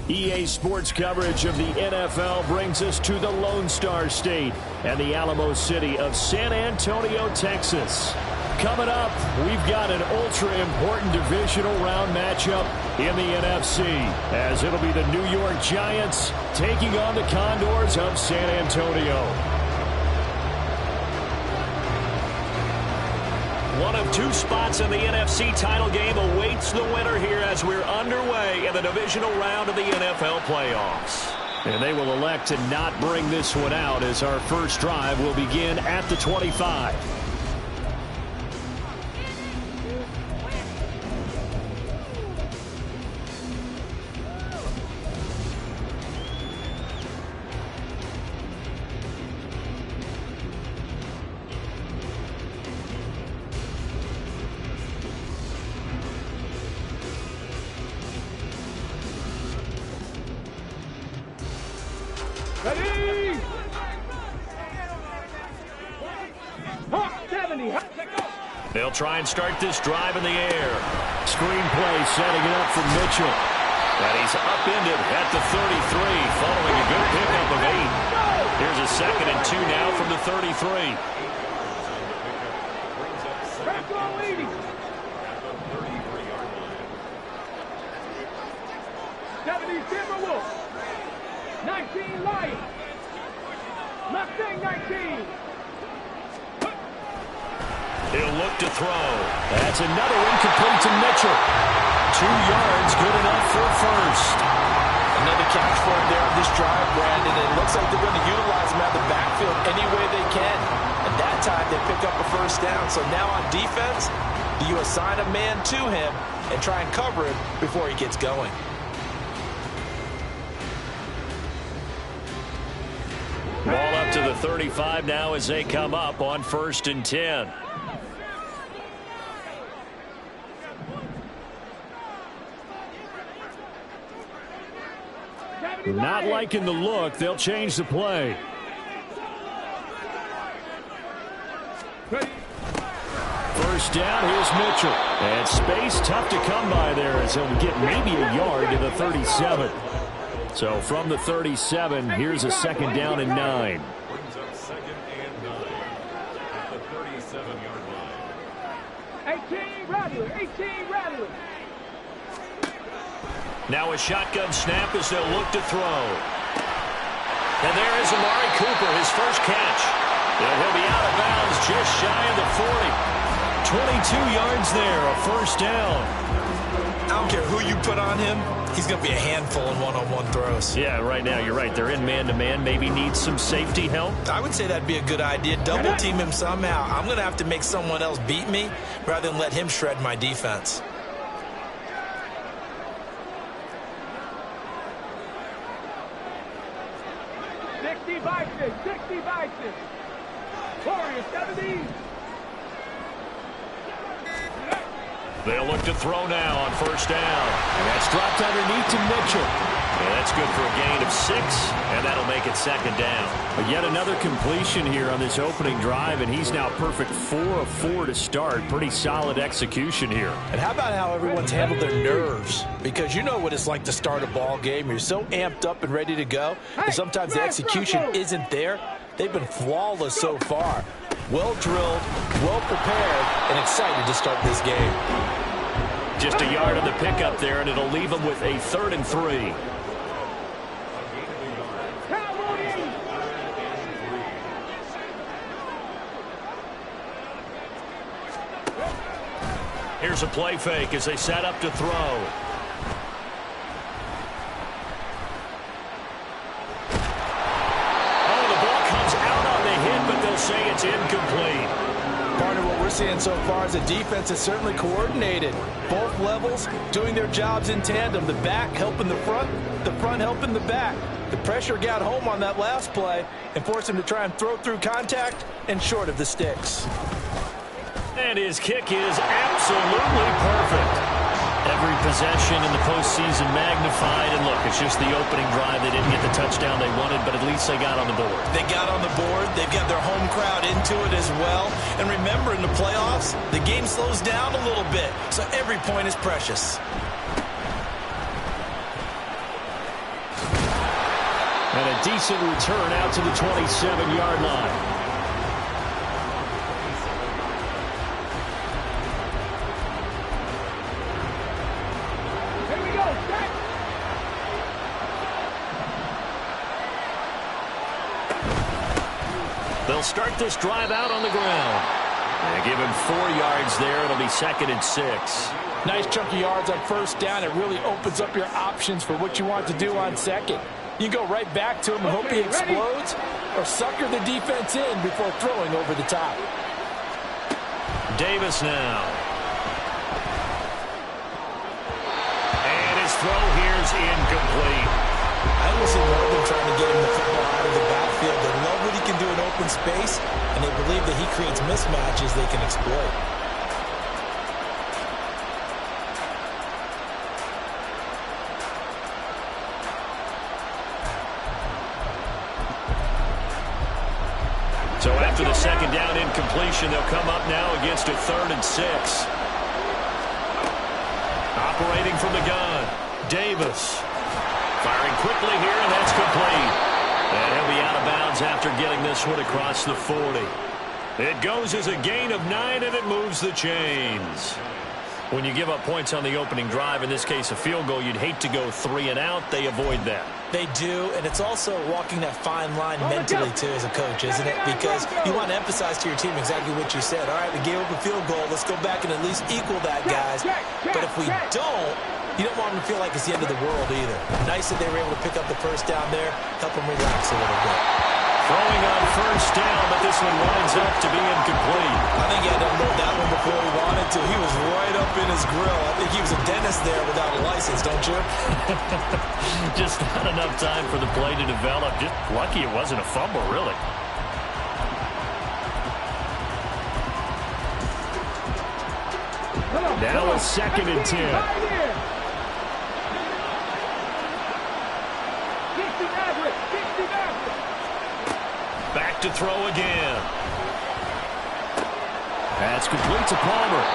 EA Sports coverage of the NFL brings us to the Lone Star State and the Alamo City of San Antonio, Texas. Coming up, we've got an ultra-important divisional round matchup in the NFC, as it'll be the New York Giants taking on the Condors of San Antonio. One of two spots in the NFC title game awaits the winner here as we're underway in the divisional round of the NFL playoffs. And they will elect to not bring this one out as our first drive will begin at the 25. They'll try and start this drive in the air. Screenplay setting it up for Mitchell. And he's upended at the 33 following a good pickup of 8. Here's a 2nd and 2 now from the 33. Timberwolves. 19 Lions. Mustang 19. He'll look to throw. That's another incomplete to Mitchell. 2 yards, good enough for a first. Another catch for him there on this drive, Brandon. It looks like they're going to utilize him out of the backfield any way they can. And that time they pick up a first down. So now on defense, you assign a man to him and try and cover him before he gets going. Ball up to the 35 now as they come up on 1st and 10. Not liking the look. They'll change the play. First down, here's Mitchell. And space tough to come by there as he'll get maybe a yard to the 37. So from the 37, here's a 2nd down and 9. Brings up 2nd and 9 at the 37-yard line. 18 Rattler, 18 Rattler. Now a shotgun snap as they'll look to throw. And there is Amari Cooper, his first catch. And he'll be out of bounds just shy of the 40. 22 yards there, a first down. I don't care who you put on him. He's going to be a handful in one-on-one throws. Yeah, right now you're right. They're in man-to-man. Maybe needs some safety help. I would say that'd be a good idea. Double team him somehow. I'm going to have to make someone else beat me rather than let him shred my defense. Vices, 60 Vices. Warriors 70. They'll look to throw now on first down. And that's dropped underneath to Mitchell. And that's good for a gain of 6, and that'll make it 2nd down. But yet another completion here on this opening drive, and he's now perfect 4 of 4 to start. Pretty solid execution here. And how about how everyone's handled their nerves? Because you know what it's like to start a ball game. You're so amped up and ready to go, and sometimes the execution isn't there. They've been flawless so far. Well drilled, well prepared, and excited to start this game. Just a yard on the pickup there, and it'll leave them with a 3rd and 3. Here's a play fake as they set up to throw. Oh, the ball comes out on the hit, but they'll say it's incomplete. Partner, what we're seeing so far is the defense is certainly coordinated. Both levels doing their jobs in tandem. The back helping the front helping the back. The pressure got home on that last play and forced him to try and throw through contact and short of the sticks. And his kick is absolutely perfect. Every possession in the postseason magnified. And look, it's just the opening drive. They didn't get the touchdown they wanted, but at least they got on the board. They got on the board. They've got their home crowd into it as well. And remember, in the playoffs, the game slows down a little bit, so every point is precious. And a decent return out to the 27-yard line. Here we go, set. They'll start this drive out on the ground. They give him 4 yards there. It'll be 2nd and 6. Nice chunk of yards on first down. It really opens up your options for what you want to do on second. You can go right back to him and hope he explodes, or sucker the defense in before throwing over the top. Davis now. And his throw here's incomplete. I don't see more than trying to get him the football out of the backfield. They love what he can do in open space, and they believe that he creates mismatches they can exploit. So after the second down incompletion, they'll come up now against a 3rd and 6. Operating from the gun, Davis. Firing quickly here, and that's complete. And he'll be out of bounds after getting this one across the 40. It goes as a gain of 9, and it moves the chains. When you give up points on the opening drive, in this case a field goal, you'd hate to go 3 and out. They avoid that. They do, and it's also walking that fine line mentally, too, as a coach, isn't it? Because you want to emphasize to your team exactly what you said. All right, we gave up a field goal. Let's go back and at least equal that, guys. But if we don't, you don't want them to feel like it's the end of the world either. Nice that they were able to pick up the first down there, help them relax a little bit. Throwing on first down, but this one winds up to be incomplete. I think he had to unload that one before he wanted to. He was right up in his grill. I think he was a dentist there without a license, don't you? Just not enough time for the play to develop. Just lucky it wasn't a fumble, really. Now a 2nd and 10. Back to throw again. That's complete to Palmer.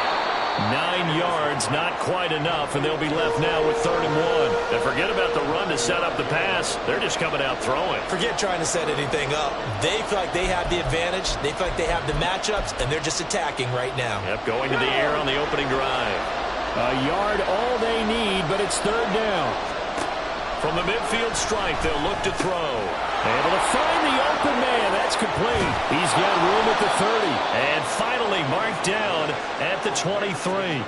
9 yards, not quite enough, and they'll be left now with 3rd and 1. And forget about the run to set up the pass. They're just coming out throwing. Forget trying to set anything up. They feel like they have the advantage. They feel like they have the matchups, and they're just attacking right now. Yep, going to the air on the opening drive. A yard all they need, but it's 3rd down. From the midfield stripe, they'll look to throw. Able to find the open man. That's complete. He's got room at the 30. And finally marked down at the 23.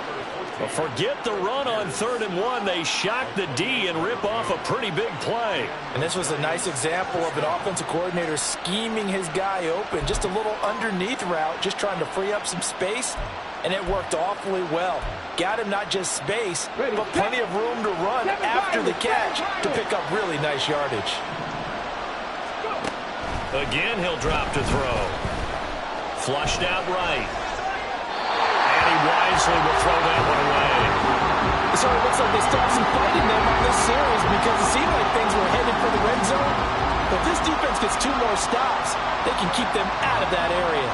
Well, forget the run on 3rd and 1. They shock the D and rip off a pretty big play. And this was a nice example of an offensive coordinator scheming his guy open. Just a little underneath route, just trying to free up some space. And it worked awfully well. Got him not just space, but plenty of room to run after the catch to pick up really nice yardage. Again, he'll drop to throw. Flushed out right. And he wisely will throw that one away. So it looks like they stopped some fighting them on this series because it seemed like things were headed for the red zone. But if this defense gets 2 more stops, they can keep them out of that area.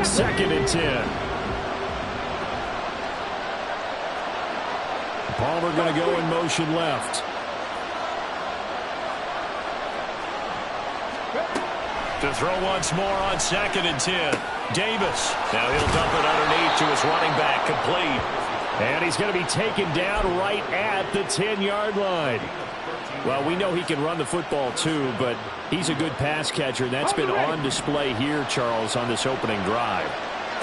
Second and 10. Palmer going to go in motion left. To throw once more on 2nd and 10. Davis. Now he'll dump it underneath to his running back. Complete. And he's going to be taken down right at the 10-yard line. Well, we know he can run the football too, but he's a good pass catcher. That's been on display here, Charles, on this opening drive.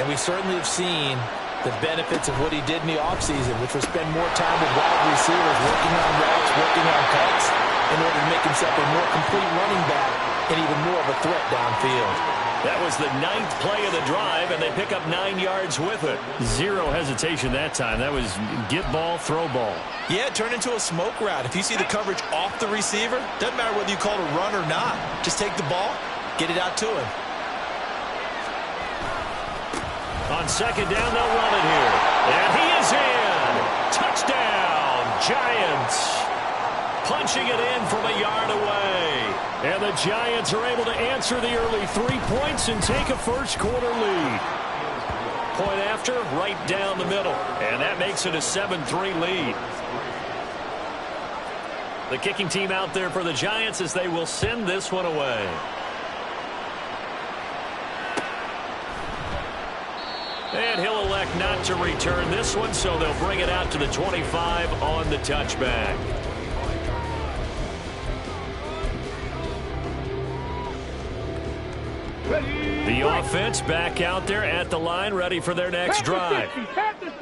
And we certainly have seen the benefits of what he did in the offseason, which was spend more time with wide receivers, working on routes, working on cuts, in order to make himself a more complete running back and even more of a threat downfield. That was the 9th play of the drive, and they pick up 9 yards with it. Zero hesitation that time. That was get ball, throw ball. Yeah, it turned into a smoke route. If you see the coverage off the receiver, doesn't matter whether you call it a run or not. Just take the ball, get it out to him. On 2nd down, they'll run it here. And he is in. Touchdown, Giants. Punching it in from a yard away. And the Giants are able to answer the early 3 points and take a first-quarter lead. Point after, right down the middle. And that makes it a 7-3 lead. The kicking team out there for the Giants as they will send this one away. And he'll elect not to return this one, so they'll bring it out to the 25 on the touchback. The offense back out there at the line, ready for their next drive.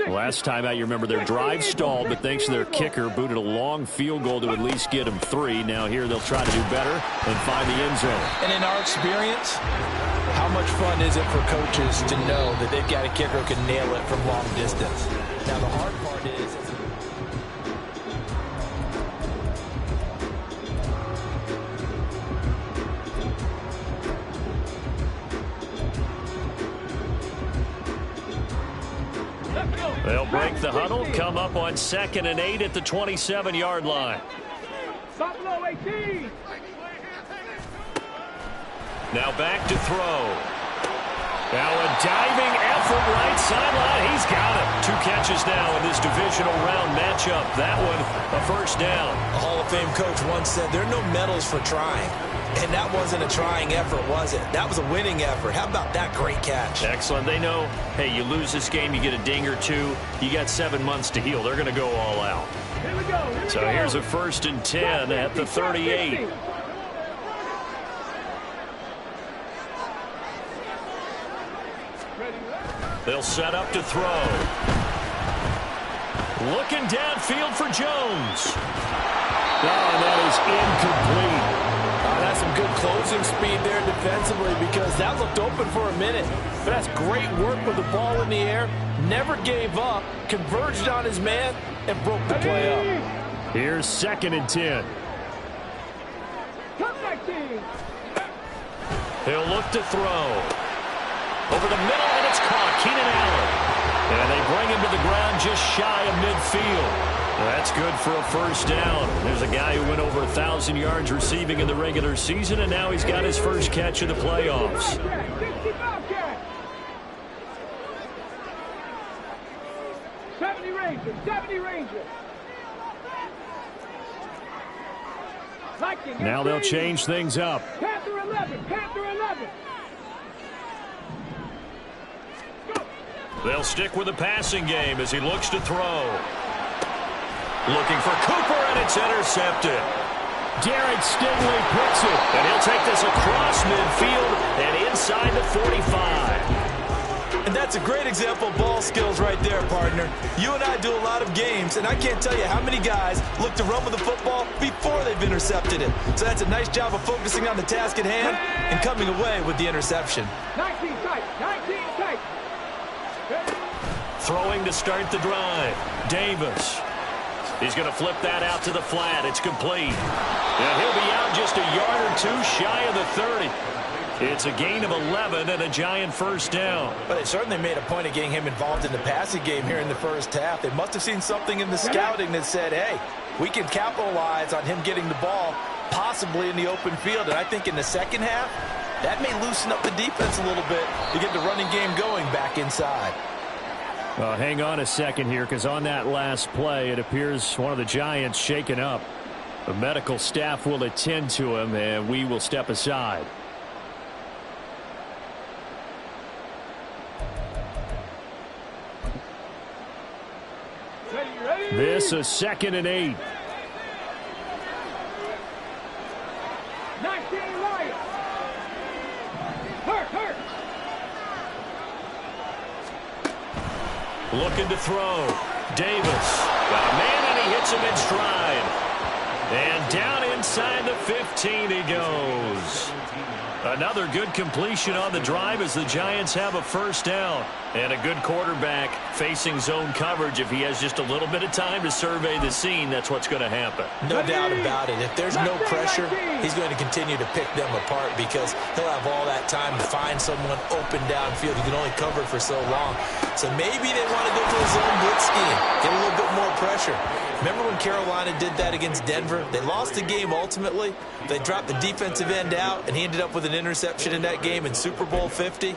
Last time out, you remember their drive stalled, but thanks to their kicker, booted a long field goal to at least get them 3. Now here they'll try to do better and find the end zone. And in our experience, how much fun is it for coaches to know that they've got a kicker who can nail it from long distance? Now the hard part is... They'll break the huddle, come up on 2nd and 8 at the 27-yard line. Buffalo 18. Now back to throw. Now a diving effort right sideline. He's got it. 2 catches now in this divisional round matchup. That one a first down. A Hall of Fame coach once said there are no medals for trying. And that wasn't a trying effort, was it? That was a winning effort. How about that great catch? Excellent. They know, hey, you lose this game, you get a ding or 2. You got 7 months to heal. They're going to go all out. Here we go. So here's a 1st and 10 at the 38. They'll set up to throw. Looking downfield for Jones. Oh, that is incomplete. That's some good closing speed there defensively because that looked open for a minute. But that's great work with the ball in the air. Never gave up, converged on his man, and broke the play up. Here's 2nd and 10. He'll look to throw. Over the middle, and it's caught. Keenan Allen. And they bring him to the ground just shy of midfield. That's good for a first down. There's a guy who went over 1,000 yards receiving in the regular season, and now he's got his first catch in the playoffs. 70 Rangers, 70 Rangers. Now they'll change things up. Panther 11, Panther 11. They'll stick with the passing game as he looks to throw. Looking for Cooper, and it's intercepted. Derek Stingley picks it, and he'll take this across midfield and inside the 45. And that's a great example of ball skills right there, partner. You and I do a lot of games, and I can't tell you how many guys look to run with the football before they've intercepted it. So that's a nice job of focusing on the task at hand and coming away with the interception. 19 tight, 19 tight. Throwing to start the drive. Davis. He's going to flip that out to the flat. It's complete. And he'll be out just a yard or 2 shy of the 30. It's a gain of 11 and a Giant first down. But they certainly made a point of getting him involved in the passing game here in the first half. They must have seen something in the scouting that said, hey, we can capitalize on him getting the ball possibly in the open field. And I think in the second half, that may loosen up the defense a little bit to get the running game going back inside. Hang on a second here, because on that last play, it appears one of the Giants shaken up. The medical staff will attend to him, and we will step aside. This is 2nd and 8. 19 Lions. Hurt. Looking to throw. Davis. Got a man, and he hits him in stride. And down inside the 15 he goes. Another good completion on the drive as the Giants have a first down. And a good quarterback facing zone coverage. If he has just a little bit of time to survey the scene, that's what's going to happen. No doubt about it. If there's no pressure, he's going to continue to pick them apart because he'll have all that time to find someone open downfield. He can only cover for so long. So maybe they want to go to a zone blitz scheme, get a little bit more pressure. Remember when Carolina did that against Denver? They lost the game ultimately. They dropped the defensive end out, and he ended up with an interception in that game in Super Bowl 50.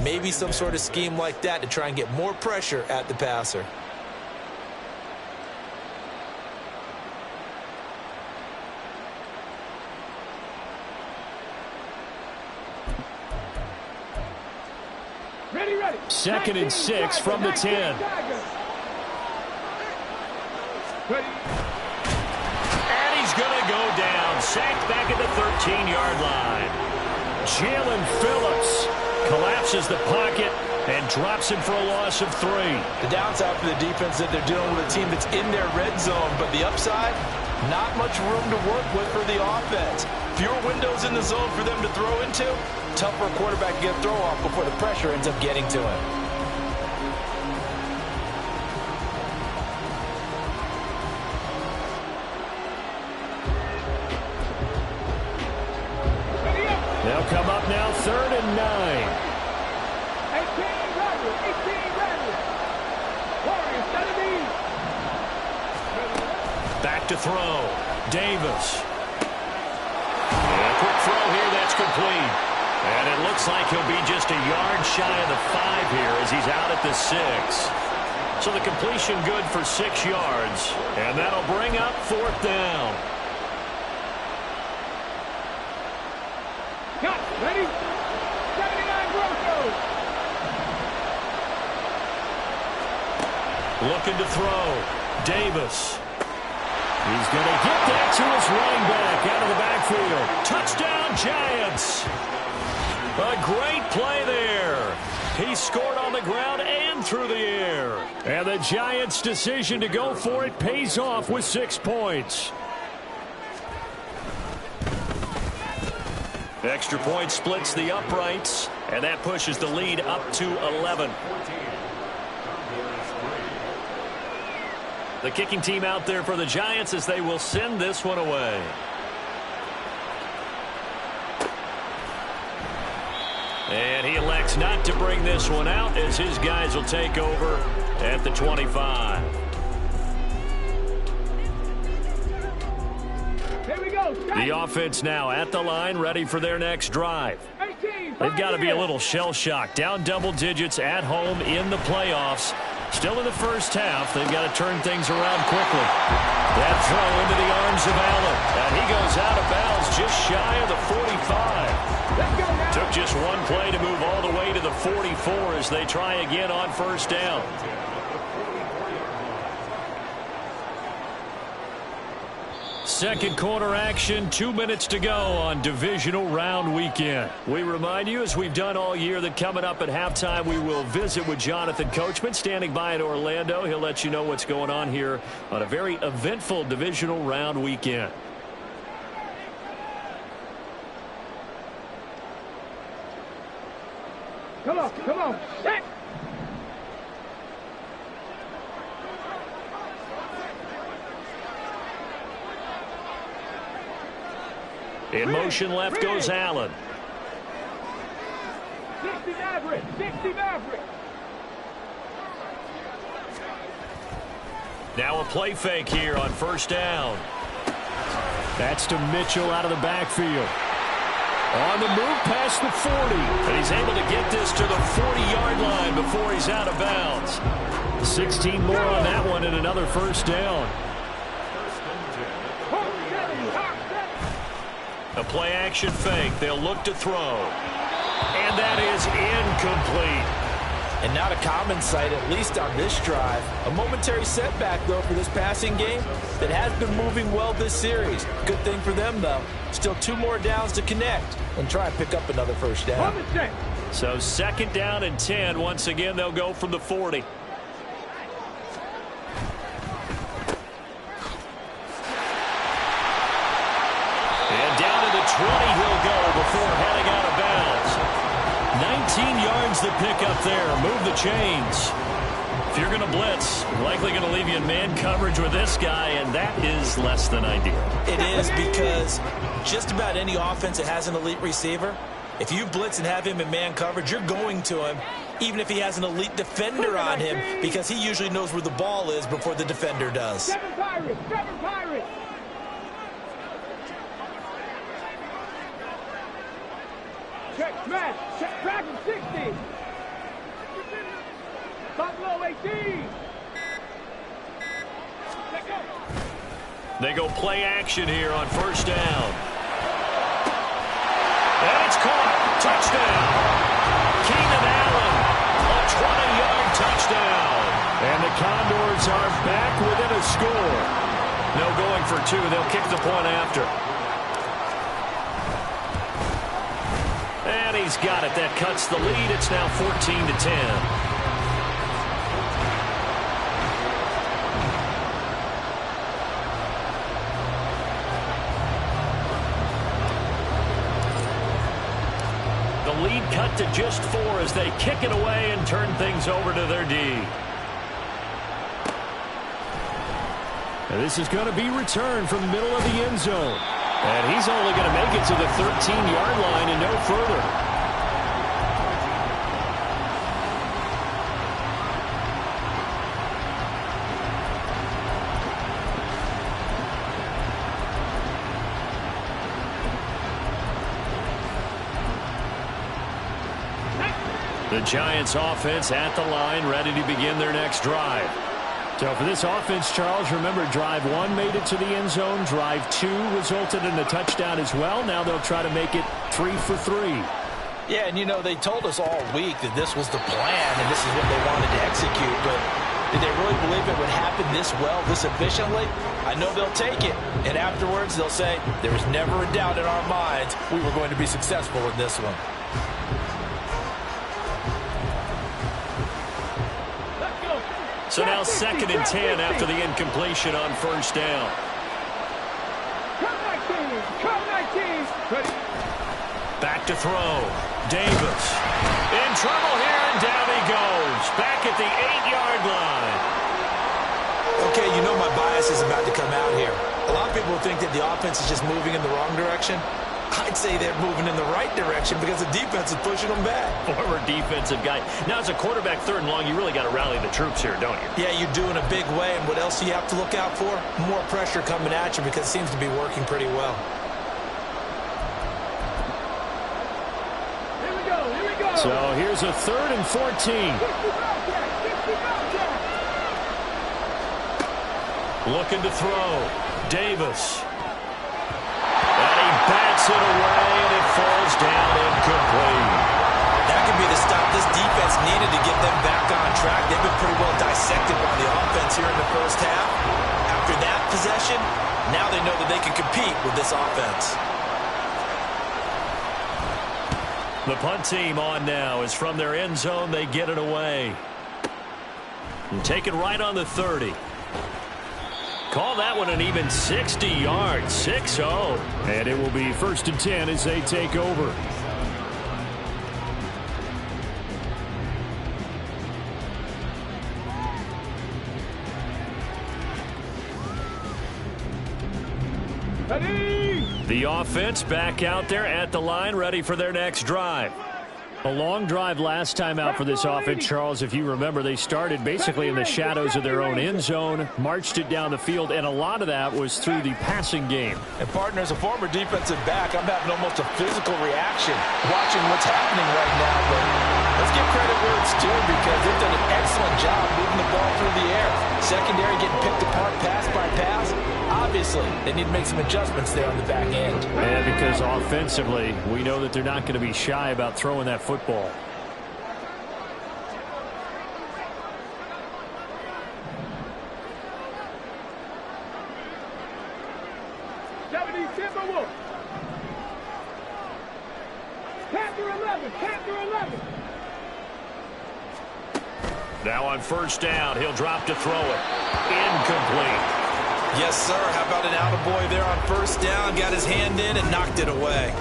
Maybe some sort of scheme like that to try and get more pressure at the passer. Ready, ready. 2nd and 6 from the 10. Ready. And he's going to go down. Sacked back at the 13-yard line. Jalen Phillips collapses the pocket and drops him for a loss of 3. The downside for the defense that they're dealing with a team that's in their red zone, but the upside, not much room to work with for the offense. Fewer windows in the zone for them to throw into. Tough for a quarterback to get a throw off before the pressure ends up getting to him. They'll come up now 3rd and 9. 18 ready. Warriors, set it east. Back to throw. Davis. And a quick throw here, that's complete. And it looks like he'll be just a yard shy of the 5 here as he's out at the 6. So the completion good for 6 yards. And that'll bring up 4th down. Got it. Ready. 79 Broncos. Looking to throw. Davis. He's going to get that to his running back out of the backfield. Touchdown, Giants. A great play there. He scored on the ground and through the air. And the Giants' decision to go for it pays off with 6 points. Extra point splits the uprights, and that pushes the lead up to 11. The kicking team out there for the Giants as they will send this one away. And he elects not to bring this one out as his guys will take over at the 25. Here we go. The offense now at the line, ready for their next drive. 18. They've got to be a little shell-shocked. Down double digits at home in the playoffs. Still in the first half. They've got to turn things around quickly. That throw into the arms of Allen. And he goes out of bounds just shy of the 45. Let's go now. Took just one play to move all the way to the 44 as they try again on 1st down. Second quarter action, 2 minutes to go on Divisional Round Weekend. We remind you, as we've done all year, that coming up at halftime, we will visit with Jonathan Coachman, standing by in Orlando. He'll let you know what's going on here on a very eventful Divisional Round Weekend. Come on. Set. In motion left goes Allen. 60 Maverick. Now a play fake here on 1st down. That's to Mitchell out of the backfield. On the move past the 40. And he's able to get this to the 40-yard line before he's out of bounds. 16 more on that one and another 1st down. A play action fake. They'll look to throw. And that is incomplete. And not a common sight, at least on this drive. A momentary setback, though, for this passing game that has been moving well this series. Good thing for them, though. Still 2 more downs to connect and try and pick up another 1st down. So 2nd down and 10. Once again, they'll go from the 40. And down to the 20 he'll go before heading out of bounds. 19 yards the pickup there. Move the chains. If you're going to blitz, likely going to leave you in man coverage with this guy, and that is less than ideal. It is, because just about any offense that has an elite receiver, if you blitz and have him in man coverage, you're going to him. even if he has an elite defender on him, because he usually knows where the ball is before the defender does. 7 Pirates, 7 Pirates. Check, smash, check, Dragon 60. Buffalo 18. Let go. They go play action here on first down. And it's caught. Touchdown. Keenan Allen, a 20-yard touchdown. And the Condors are back within a score. No going for 2. They'll kick the point after. And he's got it. That cuts the lead. It's now 14-10. Lead cut to just 4 as they kick it away and turn things over to their D. And this is going to be returned from the middle of the end zone. And he's only going to make it to the 13-yard line and no further. The Giants offense at the line, ready to begin their next drive. So for this offense, Charles, remember drive 1 made it to the end zone. Drive 2 resulted in a touchdown as well. Now they'll try to make it 3 for 3. Yeah, and you know, they told us all week that this was the plan and this is what they wanted to execute. But did they really believe it would happen this well, this efficiently? I know they'll take it. And afterwards, they'll say, there was never a doubt in our minds we were going to be successful in this one. So now 2nd and 10 after the incompletion on first down. Back to throw. Davis in trouble here, and down he goes. Back at the 8-yard line. Okay, you know my bias is about to come out here. A lot of people think that the offense is just moving in the wrong direction. I'd say they're moving in the right direction because the defense is pushing them back. Former defensive guy. Now, as a quarterback, 3rd and long, you really got to rally the troops here, don't you? Yeah, you do in a big way. And what else do you have to look out for? More pressure coming at you because it seems to be working pretty well. Here we go, here we go. So here's a 3rd and 14. Looking to throw. Davis. Bats it away, and it falls down incomplete. That could be the stop this defense needed to get them back on track. They've been pretty well dissected by the offense here in the first half. After that possession, now they know that they can compete with this offense. The punt team on now is from their end zone. They get it away. And take it right on the 30. Call that one an even 60 yards, 6-0. And it will be 1st and 10 as they take over. Ready? The offense back out there at the line, ready for their next drive. A long drive last time out for this offense, Charles. If you remember, they started basically in the shadows of their own end zone, marched it down the field, and a lot of that was through the passing game. And, partner, as a former defensive back, I'm having almost a physical reaction watching what's happening right now. But let's give credit where it's due because they've done an excellent job moving the ball through the air. Secondary getting picked apart pass by pass. Obviously, they need to make some adjustments there on the back end. And because offensively, we know that they're not going to be shy about throwing that football. Now on first down, he'll drop to throw it. Incomplete. Yes, sir. How about an attaboy there on first down? Got his hand in and knocked it away.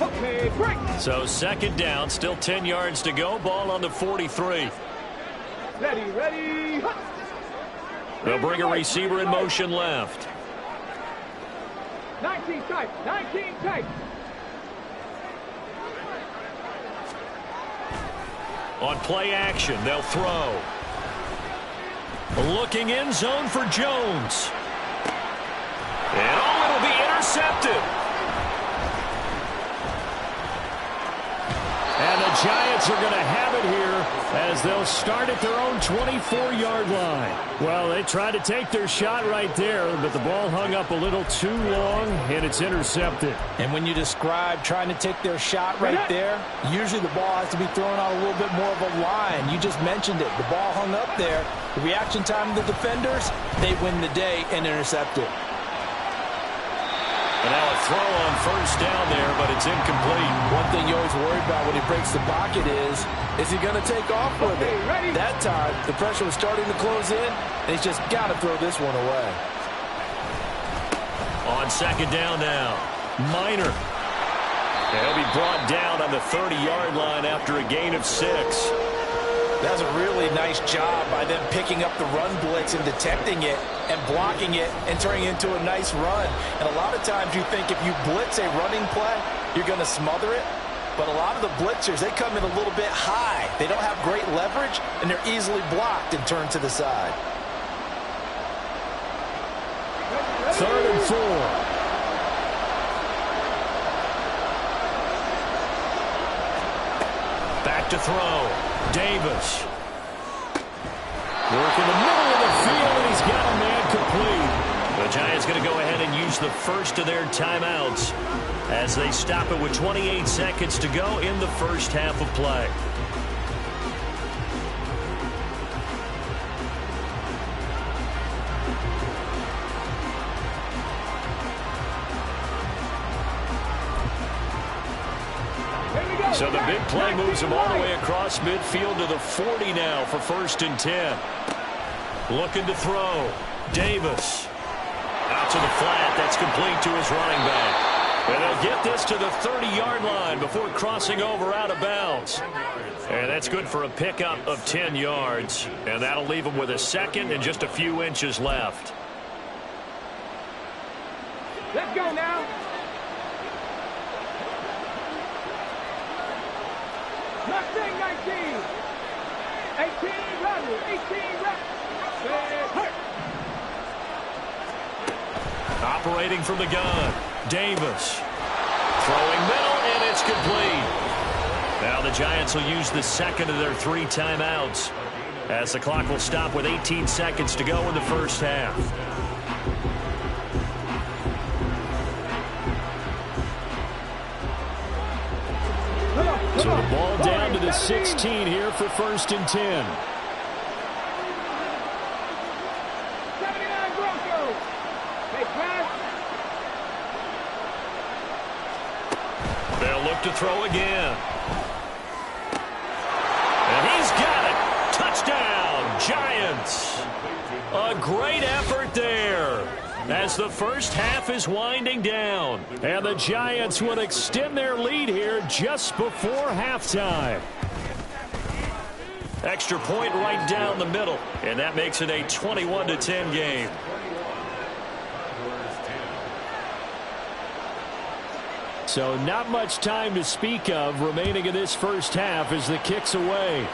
Okay, break. So 2nd down, still 10 yards to go. Ball on the 43. Ready, ready. They'll bring a receiver in motion left. 19 tight. 19 tight. On play action, they'll throw. Looking end zone for Jones. And it'll be intercepted. And the Giants are going to have it here as they'll start at their own 24-yard line. Well, they tried to take their shot right there, but the ball hung up a little too long, and it's intercepted. And when you describe trying to take their shot right there, usually the ball has to be thrown out a little bit more of a line. You just mentioned it. The ball hung up there. The reaction time of the defenders, they win the day and intercept it. And now a throw on first down there, but it's incomplete. One thing you always worry about when he breaks the pocket is he going to take off with it? That time, the pressure was starting to close in, and he's just got to throw this one away. On second down now, Minor. And he'll be brought down on the 30-yard line after a gain of 6. That's a really nice job by them picking up the run blitz and detecting it and blocking it and turning it into a nice run. And a lot of times you think if you blitz a running play, you're going to smother it. But a lot of the blitzers, they come in a little bit high. They don't have great leverage, and they're easily blocked and turned to the side. 3rd and 4. Back to throw. Davis. Work in the middle of the field, and he's got a man complete. The Giants going to go ahead and use the first of their timeouts as they stop it with 28 seconds to go in the first half of play. So the big play moves him all the way across midfield to the 40 now for 1st and 10. Looking to throw. Davis. Out to the flat. That's complete to his running back. And they'll get this to the 30-yard line before crossing over out of bounds. And that's good for a pickup of 10 yards. And that'll leave him with a second and just a few inches left. Let's go now. Mustang 19. 18 Rebel. 18 Rebel. Operating from the gun. Davis. Throwing middle, and it's complete. Now the Giants will use the second of their 3 timeouts as the clock will stop with 18 seconds to go in the first half. So the ball down to the 16 here for 1st and 10. 79 Broncos. Hey, pass. They'll look to throw again. And he's got it. Touchdown, Giants. A great effort there as the first half is winding down. And the Giants will extend their lead here just before halftime. Extra point right down the middle, and that makes it a 21-10 game. So not much time to speak of remaining in this first half as the kick's away.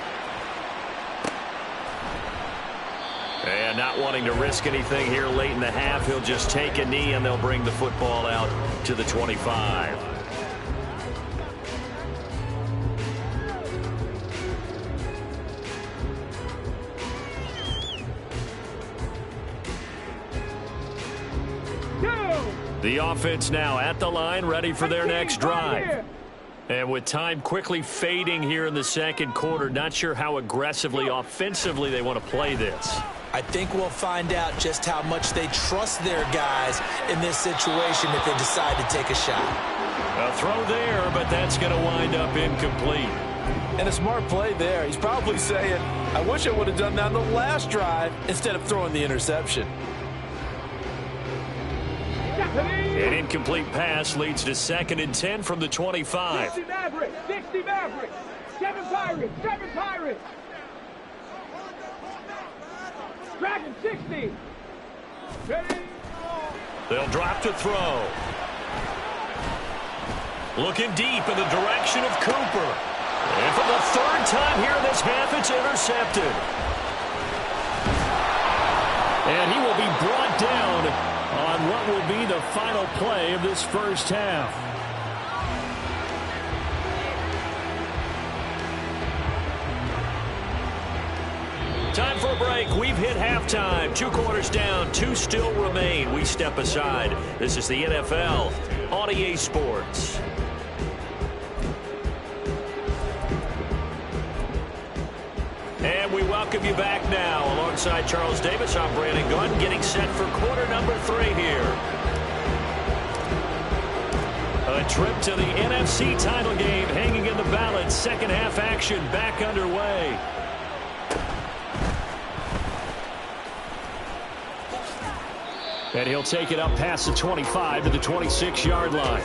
And not wanting to risk anything here late in the half, he'll just take a knee and they'll bring the football out to the 25. The offense now at the line, ready for their next drive. And with time quickly fading here in the second quarter, not sure how aggressively, offensively they want to play this. I think we'll find out just how much they trust their guys in this situation if they decide to take a shot. A throw there, but that's going to wind up incomplete. And a smart play there. He's probably saying, I wish I would have done that on the last drive instead of throwing the interception. An incomplete pass leads to 2nd and 10 from the 25. 60 Mavericks, 60 Mavericks, 7 Pirates, 7 Pirates. Tracking 60. Ready? They'll drop to throw. Looking deep in the direction of Cooper. And for the third time here in this half, it's intercepted. And he will be brought down on what will be the final play of this first half. Time for a break. We've hit halftime. 2 quarters down. 2 still remain. We step aside. This is the NFL on EA Sports. And we welcome you back now. Alongside Charles Davis, I'm Brandon Gunn, getting set for quarter number 3 here. A trip to the NFC title game hanging in the balance. Second half action back underway. And he'll take it up past the 25 to the 26-yard line.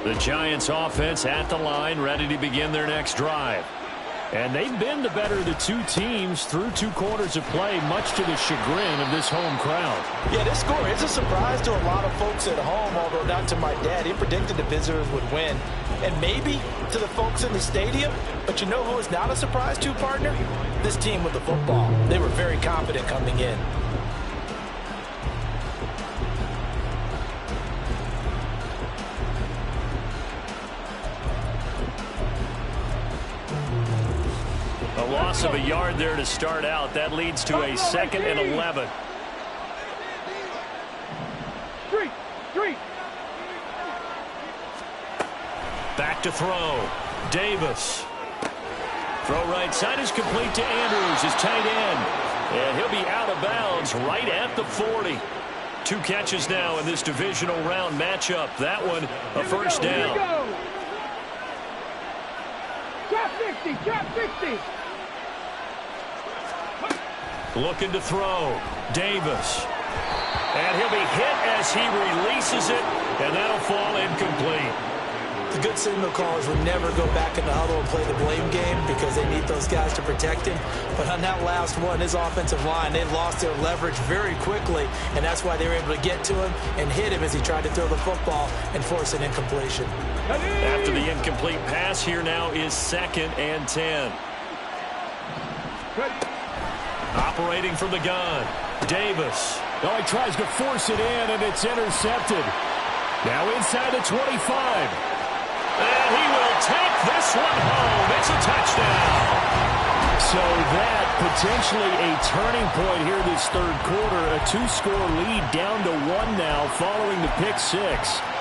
The Giants offense at the line, ready to begin their next drive. And they've been the better of the 2 teams through 2 quarters of play, much to the chagrin of this home crowd. Yeah, this score is a surprise to a lot of folks at home, although not to my dad. He predicted the visitors would win. And maybe to the folks in the stadium. But you know who is not a surprise to, partner? This team with the football. They were very confident coming in. A loss of a yard there to start out. That leads to a 2nd and 11. Three. Back to throw. Davis. Throw right side is complete to Andrews, his tight end. And he'll be out of bounds right at the 40. 2 catches now in this divisional round matchup. That one a first down. Trap 60. Looking to throw. Davis. And he'll be hit as he releases it, and that'll fall incomplete. The good signal callers would never go back in the huddle and play the blame game because they need those guys to protect him. But on that last one, his offensive line, they lost their leverage very quickly, and that's why they were able to get to him and hit him as he tried to throw the football and force an incompletion. After the incomplete pass, here now is 2nd and 10. Operating from the gun, Davis. Oh, he tries to force it in, and it's intercepted. Now inside the 25. And he will take this one home. It's a touchdown. So that potentially a turning point here this third quarter. A 2-score lead down to 1 now following the pick 6.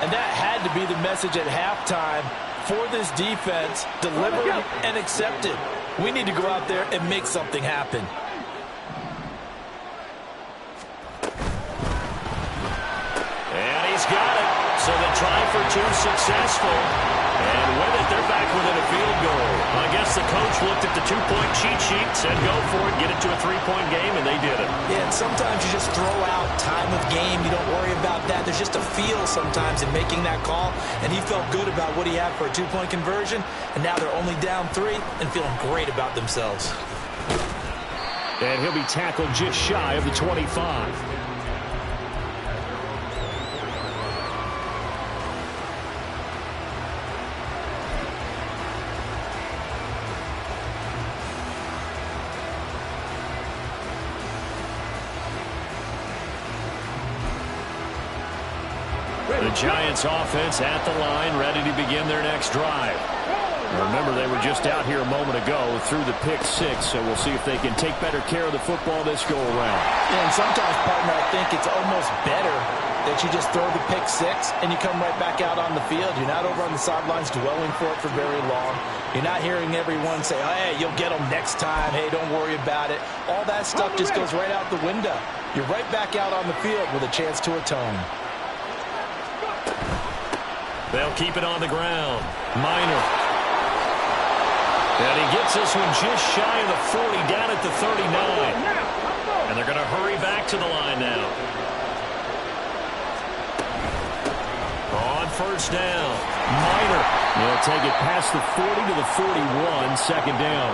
And that had to be the message at halftime for this defense. Delivered and accepted. We need to go out there and make something happen. And he's got it. So the try for 2 successful. And with it, they're back within a field goal. I guess the coach looked at the 2-point cheat sheet, said go for it, get it to a 3-point game, and they did it. Yeah, and sometimes you just throw out time of game. You don't worry about that. There's just a feel sometimes in making that call, and he felt good about what he had for a 2-point conversion, and now they're only down 3 and feeling great about themselves. And he'll be tackled just shy of the 25. The Giants offense at the line, ready to begin their next drive. Remember, they were just out here a moment ago through the pick 6, so we'll see if they can take better care of the football this go-around. Yeah, and sometimes, partner, I think it's almost better that you just throw the pick 6 and you come right back out on the field. You're not over on the sidelines dwelling for it for very long. You're not hearing everyone say, oh, hey, you'll get them next time. Hey, don't worry about it. All that stuff just goes right out the window. You're right back out on the field with a chance to atone. They'll keep it on the ground. Minor. And he gets this one just shy of the 40, down at the 39. And they're going to hurry back to the line now. On first down, Minor. He'll take it past the 40 to the 41, second down.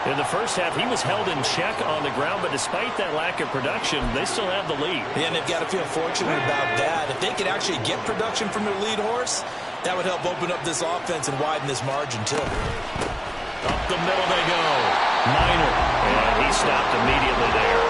In the first half, he was held in check on the ground, but despite that lack of production, they still have the lead. Yeah, and they've got to feel fortunate about that. If they could actually get production from their lead horse, that would help open up this offense and widen this margin, too. Up the middle they go. Minor. And he stopped immediately there.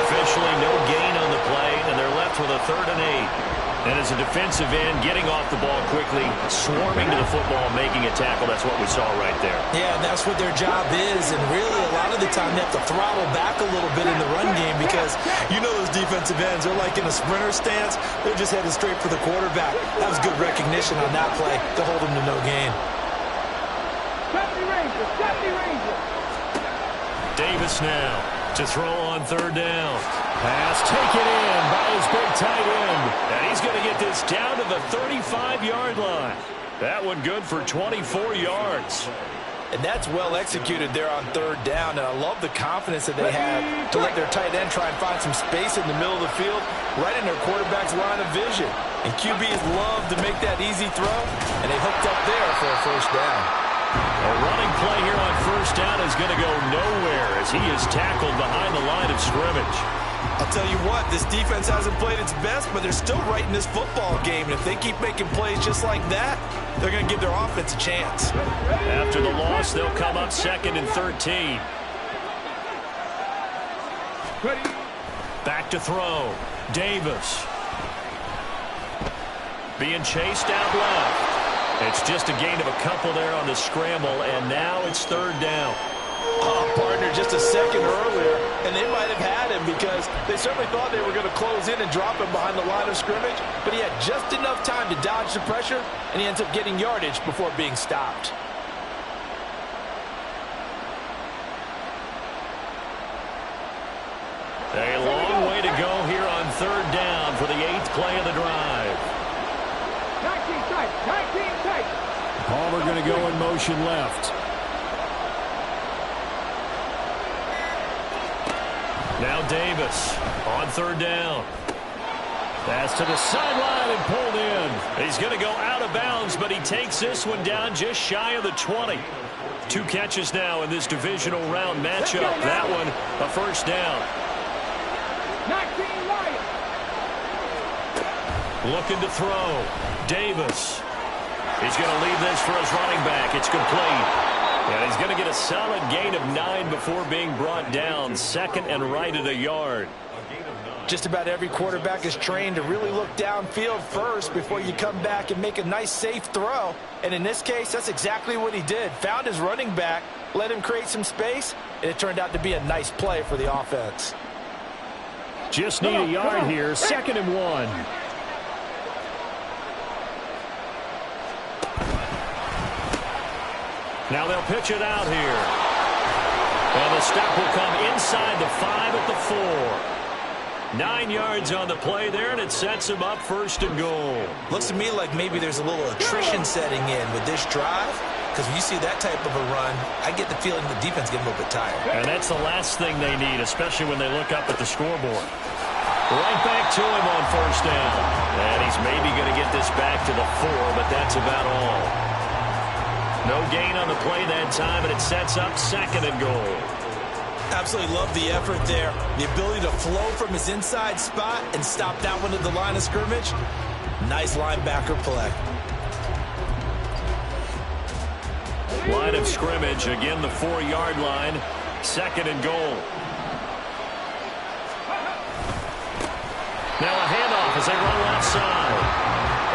Officially no gain on the play, and they're left with a 3rd and 8. And as a defensive end, getting off the ball quickly, swarming to the football, making a tackle, that's what we saw right there. Yeah, that's what their job is, and really a lot of the time they have to throttle back a little bit in the run game because you know those defensive ends, they're like in a sprinter stance, they're just headed straight for the quarterback. That was good recognition on that play to hold them to no gain. Davis now to throw on 3rd down. Pass taken in by his big tight end. And he's going to get this down to the 35-yard line. That one good for 24 yards. And that's well executed there on 3rd down. And I love the confidence that they have to let their tight end try and find some space in the middle of the field, right in their quarterback's line of vision. And QBs love to make that easy throw, and they hooked up there for a first down. A running play here on first down is going to go nowhere as he is tackled behind the line of scrimmage. I'll tell you what, this defense hasn't played its best, but they're still right in this football game. And if they keep making plays just like that, they're going to give their offense a chance. After the loss, they'll come up 2nd and 13. Back to throw. Davis. Being chased out left. It's just a gain of a couple there on the scramble, and now it's 3rd down. Oh, partner, just a second earlier, and they might have had him because they certainly thought they were going to close in and drop him behind the line of scrimmage, but he had just enough time to dodge the pressure, and he ends up getting yardage before being stopped. A long way to go here on 3rd down for the 8th play of the drive. 19 tight. Palmer going to go in motion left. Now Davis on 3rd down. Pass to the sideline and pulled in. He's going to go out of bounds, but he takes this one down just shy of the 20. 2 catches now in this divisional round matchup. That one a first down. 19 Lions. Looking to throw. Davis. He's going to leave this for his running back. It's complete. And he's going to get a solid gain of 9 before being brought down. 2nd and right at a yard. Just about every quarterback is trained to really look downfield first before you come back and make a nice, safe throw. And in this case, that's exactly what he did. Found his running back, let him create some space, and it turned out to be a nice play for the offense. Just need a yard here. 2nd and 1. Now they'll pitch it out here. And the step will come inside the 5 at the 4. 9 yards on the play there, and it sets him up 1st and goal. Looks to me like maybe there's a little attrition setting in with this drive, because when you see that type of a run, I get the feeling the defense getting a little bit tired. And that's the last thing they need, especially when they look up at the scoreboard. Right back to him on 1st down. And he's maybe going to get this back to the 4, but that's about all. No gain on the play that time, and it sets up 2nd and goal. Absolutely love the effort there. The ability to flow from his inside spot and stop that one at the line of scrimmage. Nice linebacker play. Line of scrimmage, again the 4-yard line. 2nd and goal. Now a handoff as they run left side.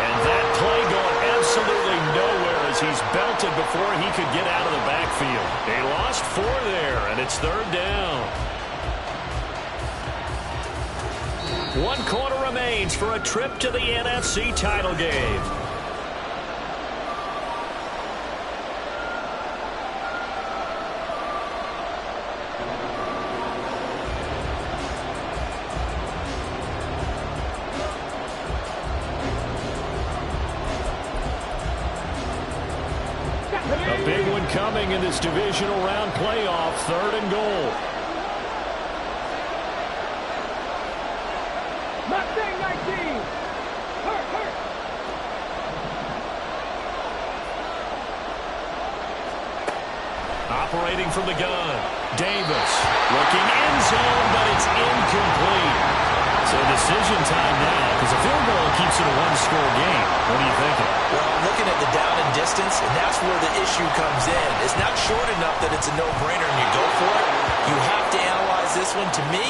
And that play going absolutely nowhere as he's belted before he could get out of the backfield. They lost 4 there, and it's 3rd down. 1 quarter remains for a trip to the NFC title game. A big one coming in this divisional round playoff. 3rd and goal. Mustang 19. Hurt. waiting from the gun. Davis looking end zone, but it's incomplete. So decision time now, because a field goal keeps it a one-score game. What are you thinking? Well, I'm looking at the down and distance, and that's where the issue comes in. It's not short enough that it's a no-brainer and you go for it. You have to analyze this one. To me,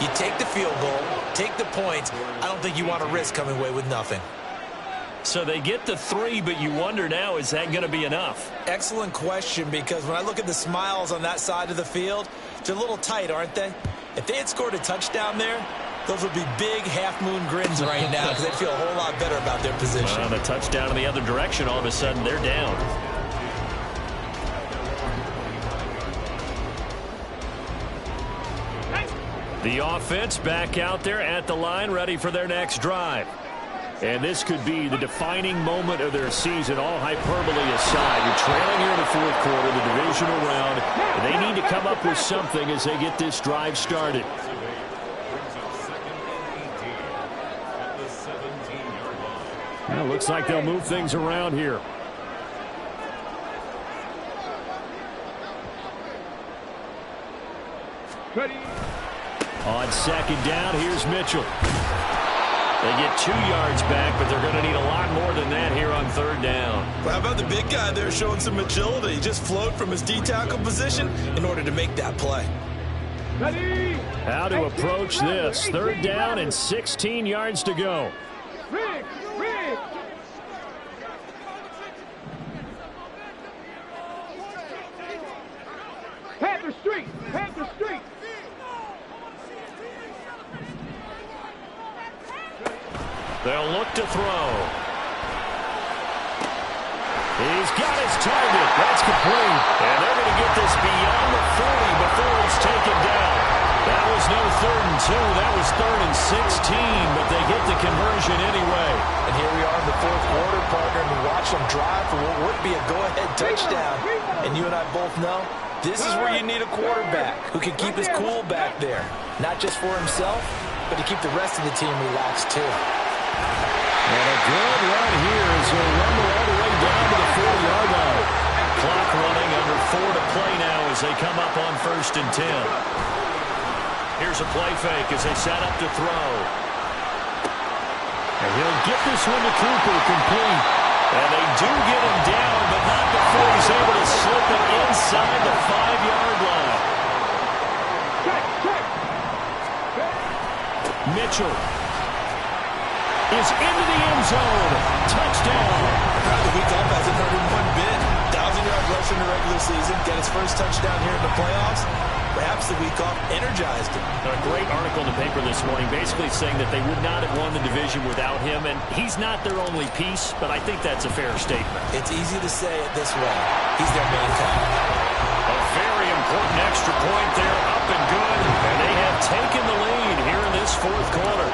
you take the field goal, take the points. I don't think you want to risk coming away with nothing. So they get the 3, but you wonder now, is that going to be enough? Excellent question, because when I look at the smiles on that side of the field, they're a little tight, aren't they? If they had scored a touchdown there, those would be big half-moon grins right now because they'd feel a whole lot better about their position. On a touchdown in the other direction, all of a sudden they're down. The offense back out there at the line, ready for their next drive. And this could be the defining moment of their season, all hyperbole aside. You're trailing here in the fourth quarter, the divisional round. And they need to come up with something as they get this drive started. Well, looks like they'll move things around here. Ready. On second down, here's Mitchell. They get 2 yards back, but they're going to need a lot more than that here on third down. Well, how about the big guy there showing some agility? He just flowed from his D-tackle position in order to make that play. Ready. How to approach this. Third down and 16 yards to go. Rig. Panther Street. They'll look to throw. He's got his target. That's complete. And they're going to get this beyond the 40 before it's taken down. That was no 3rd and 2. That was 3rd and 16, but they get the conversion anyway. And here we are in the fourth quarter, partner, and we watch them drive for what would be a go-ahead touchdown. And you and I both know this is where you need a quarterback who can keep his cool back there. Not just for himself, but to keep the rest of the team relaxed too. And a good run here as he'll run all the way down to the 40-yard line. Clock running, under 4 to play now as they come up on 1st and 10. Here's a play fake as they set up to throw. And he'll get this one to Cooper, complete. And they do get him down, but not before he's able to slip it inside the 5-yard line. Mitchell is into the end zone. Touchdown. The week off hasn't hurt him one bit. 1,000-yard rush in the regular season. Got his first touchdown here in the playoffs. Perhaps the week off energized him. A great article in the paper this morning basically saying that they would not have won the division without him. And he's not their only piece, but I think that's a fair statement. It's easy to say it this way. He's their main guy. A very important extra point there, up and good. And they have taken the lead here in this fourth quarter.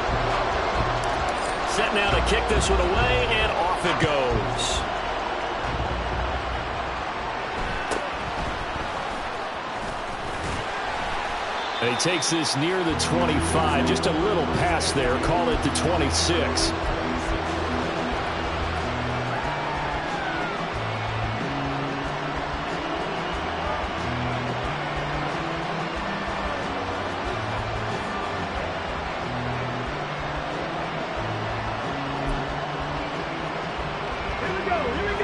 Set now to kick this one away, and off it goes. And he takes this near the 25, just a little past there, call it the 26.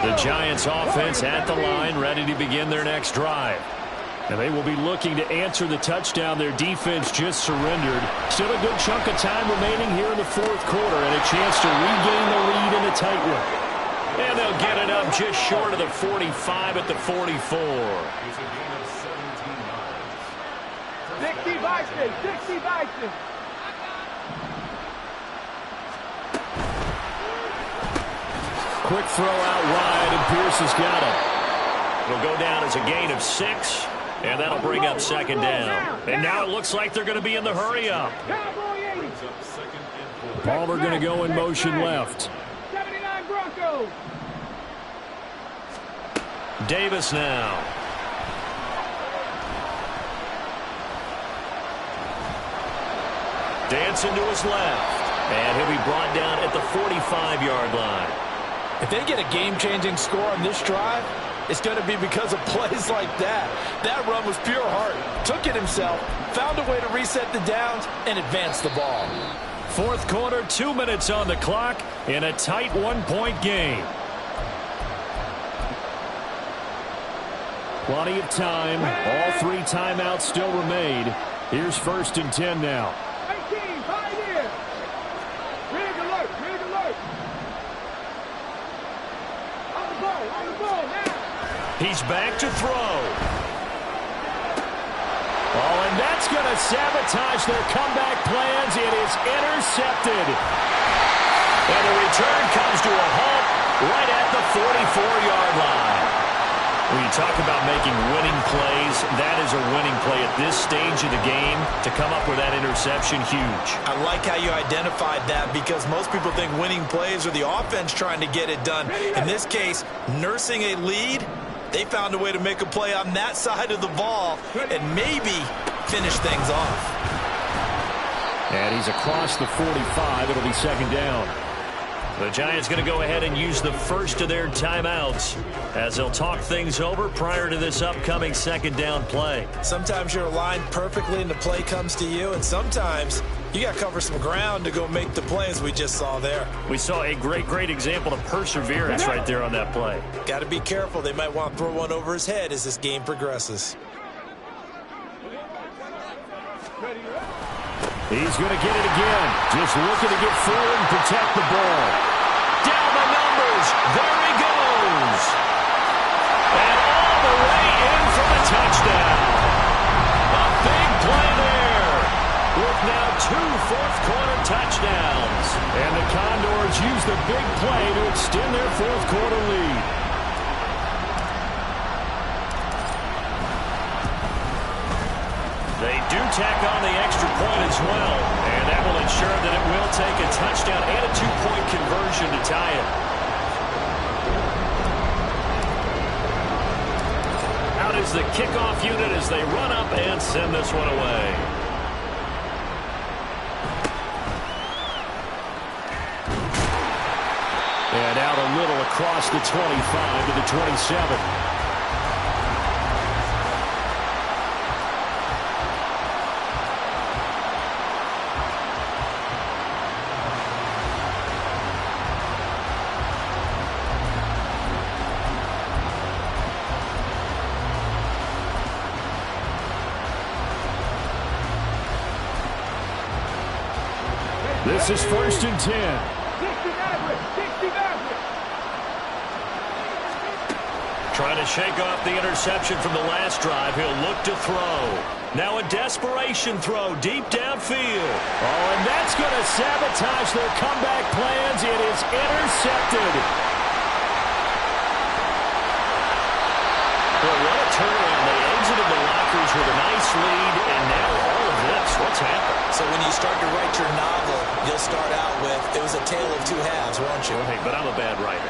The Giants offense at the line, ready to begin their next drive. And they will be looking to answer the touchdown their defense just surrendered. Still a good chunk of time remaining here in the fourth quarter and a chance to regain the lead in a tight one. And they'll get it up just short of the 45 at the 44. 60 Vikings, 60 Vikings. Quick throw out wide, and Pierce has got it. It'll go down as a gain of 6, and that'll bring up second down. And now it looks like they're going to be in the hurry-up. Palmer going to go in motion left. 79 Broncos. Davis now. Dancing to his left. And he'll be brought down at the 45-yard line. If they get a game-changing score on this drive, it's going to be because of plays like that. That run was pure heart. Took it himself, found a way to reset the downs, and advance the ball. Fourth quarter, 2 minutes on the clock in a tight one-point game. Plenty of time. All 3 timeouts still remain. Here's 1st and 10 now. 18, 5 years. Rig alert, rig alert. On the ball now. He's back to throw. Oh, and that's going to sabotage their comeback plans. It is intercepted. And the return comes to a halt right at the 44-yard line. When you talk about making winning plays, that is a winning play at this stage of the game. To come up with that interception, huge. I like how you identified that because most people think winning plays are the offense trying to get it done. In this case, nursing a lead, they found a way to make a play on that side of the ball and maybe finish things off. And he's across the 45. It'll be 2nd down. The Giants going to go ahead and use the first of their timeouts as they'll talk things over prior to this upcoming 2nd down play. Sometimes you're aligned perfectly and the play comes to you, and sometimes you got to cover some ground to go make the play as we just saw there. We saw a great example of perseverance right there on that play. Got to be careful. They might want to throw one over his head as this game progresses. He's going to get it again. Just looking to get forward and protect the ball. Down the numbers. There he goes. And all the way in for the touchdown. A big play there. With now 2 fourth-quarter touchdowns. And the Condors use the big play to extend their fourth-quarter lead. They do tack on the extra point as well, and that will ensure that it will take a touchdown and a 2-point conversion to tie it. Out is the kickoff unit as they run up and send this one away. And out a little across the 25 to the 27. This is 1st and 10. 60 average, 60 average. Trying to shake off the interception from the last drive. He'll look to throw. Now a desperation throw deep downfield. Oh, and that's going to sabotage their comeback plans. It is intercepted. Well, what a turnaround. They exited the lockers with a nice lead, and now all of this. What's happened? So when you start to write your novel, you'll start out with, it was a tale of 2 halves, won't you? Hey, but I'm a bad writer.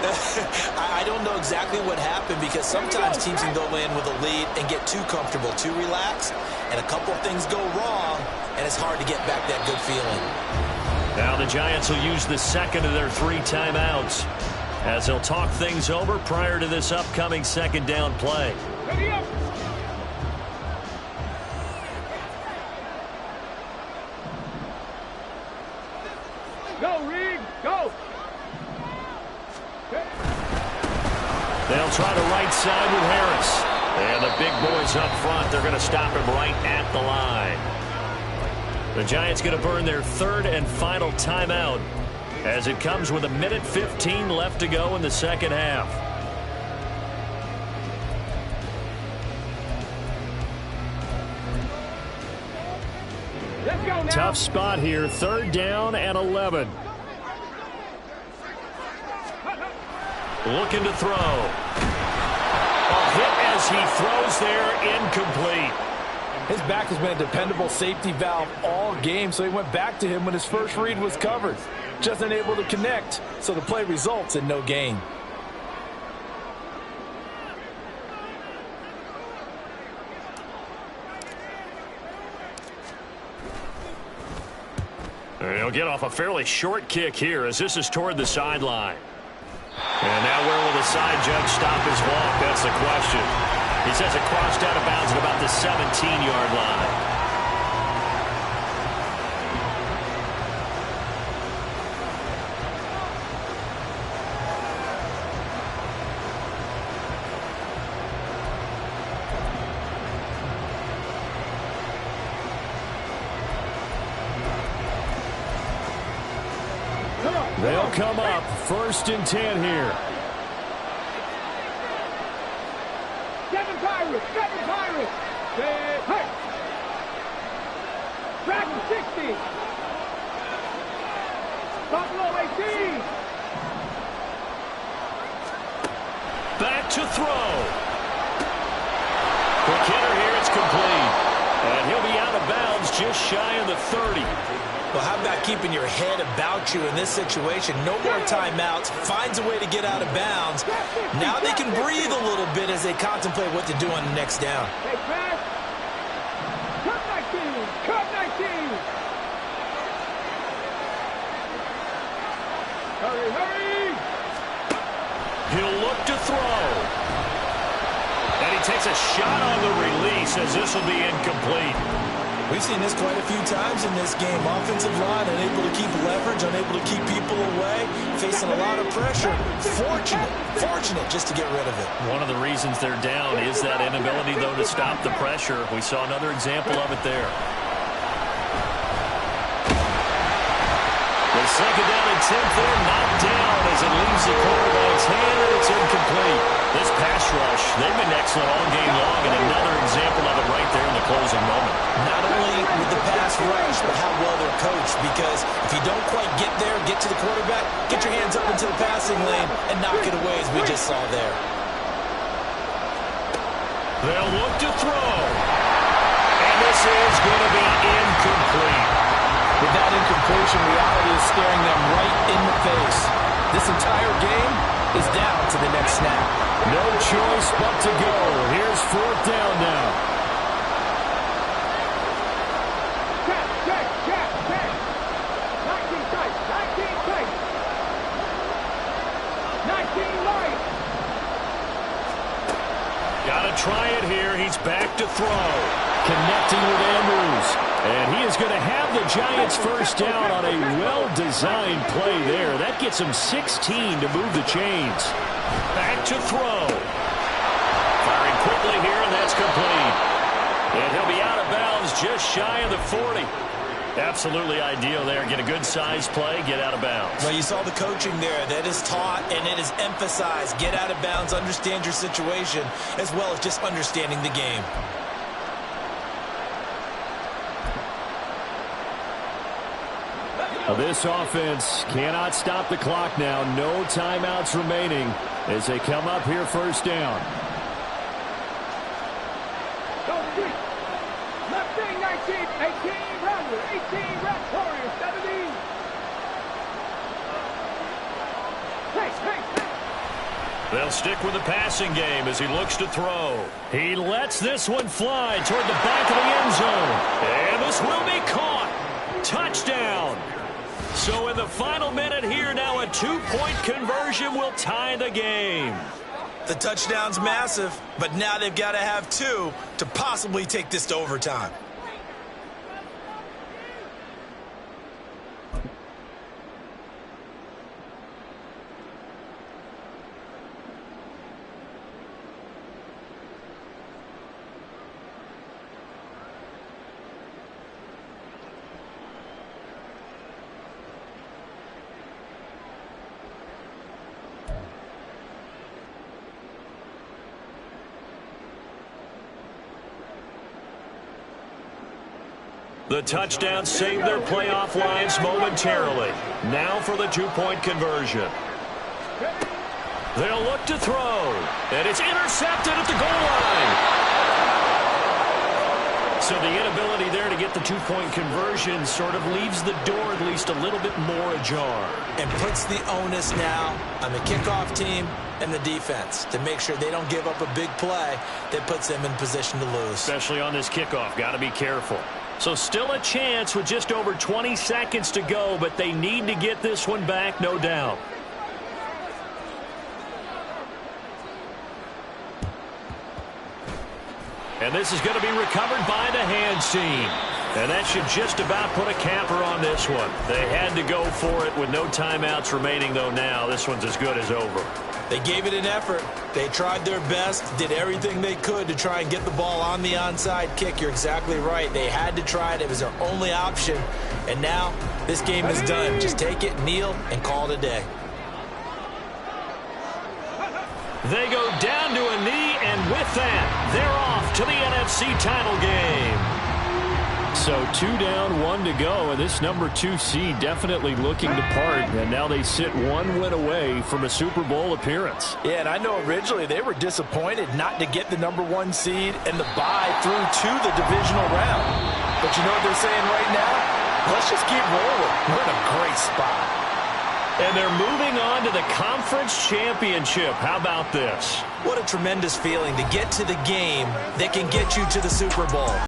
I don't know exactly what happened because sometimes teams can go in with a lead and get too comfortable, too relaxed, and a couple of things go wrong, and it's hard to get back that good feeling. Now the Giants will use the 2nd of their 3 timeouts as they'll talk things over prior to this upcoming 2nd down play. Ready up. Go, Reed, go. They'll try the right side with Harris. And the big boys up front, they're going to stop him right at the line. The Giants going to burn their 3rd and final timeout as it comes with 1:15 left to go in the 2nd half. Let's go now. Tough spot here, 3rd down and 11. Looking to throw. A hit as he throws there, incomplete. His back has been a dependable safety valve all game, so he went back to him when his first read was covered. Just unable to connect, so the play results in no gain. He'll get off a fairly short kick here as this is toward the sideline. And now where will the side judge stop his walk? That's the question. He says it crossed out of bounds at about the 17-yard line. They'll come up 1st and 10 here. 7 Pirates, 7 Pirates. Hey. Dragon 60. Buffalo 18. Back to throw. Quick hitter here, it's complete. And he'll be out of bounds just shy of the 30. Well, how about keeping your head about you in this situation? No more timeouts. Finds a way to get out of bounds. Now they can breathe a little bit as they contemplate what to do on the next down. Hey, pass. Cut 19. Cut 19. Hurry, hurry. He'll look to throw. And he takes a shot on the release as this will be incomplete. We've seen this quite a few times in this game. Offensive line unable to keep leverage, unable to keep people away, facing a lot of pressure. Fortunate just to get rid of it. One of the reasons they're down is that inability, though, to stop the pressure. We saw another example of it there. The 2nd down and 10th there, knocked down as it leaves the quarterback's hand, and it's incomplete. This pass rush, they've been excellent all game long, and another example of it right there in the closing moment. Not only with the pass rush, but how well they're coached, because if you don't quite get there, get to the quarterback, get your hands up into the passing lane and knock it away as we just saw there. They'll look to throw. And this is going to be incomplete. With that incompletion, reality is staring them right in the face. This entire game is down to the next snap. No choice but to go. Here's 4th down now. Check. 19 tight. 19 right. Got to try it here. He's back to throw. Connecting with Andrews. And he is going to have the Giants 1st down on a well-designed play there. That gets him 16 to move the chains. Back to throw. Firing quickly here, and that's complete. And he'll be out of bounds just shy of the 40. Absolutely ideal there. Get a good size play, get out of bounds. Well, you saw the coaching there. That is taught and it is emphasized. Get out of bounds, understand your situation, as well as just understanding the game. Well, this offense cannot stop the clock now. No timeouts remaining as they come up here 1st down. Go deep. Left wing 19. 18 rounder. 18 rep warrior. 17. Hey. They'll stick with the passing game as he looks to throw. He lets this one fly toward the back of the end zone. And this will be caught. Touchdown. So in the final minute here, now a 2-point conversion will tie the game. The touchdown's massive, but now they've got to have 2 to possibly take this to overtime. The touchdown saved their playoff lives momentarily. Now for the 2-point conversion. They'll look to throw. And it's intercepted at the goal line. So the inability there to get the 2-point conversion sort of leaves the door at least a little bit more ajar. And puts the onus now on the kickoff team and the defense to make sure they don't give up a big play that puts them in position to lose. Especially on this kickoff. Got to be careful. So still a chance with just over 20 seconds to go, but they need to get this one back, no doubt. And this is going to be recovered by the hands team. And that should just about put a capper on this one. They had to go for it with no timeouts remaining, though now. This one's as good as over. They gave it an effort. They tried their best, did everything they could to try and get the ball on the onside kick. You're exactly right. They had to try it. It was their only option. And now this game is done. Just take it, kneel, and call it a day. They go down to a knee, and with that, they're off to the NFC title game. So 2 down, 1 to go, and this number 2 seed definitely looking to part, and now they sit 1 win away from a Super Bowl appearance. Yeah, and I know originally they were disappointed not to get the number 1 seed and the bye through to the divisional round. But you know what they're saying right now? Let's just keep rolling. We're in a great spot. And they're moving on to the conference championship. How about this? What a tremendous feeling to get to the game that can get you to the Super Bowl.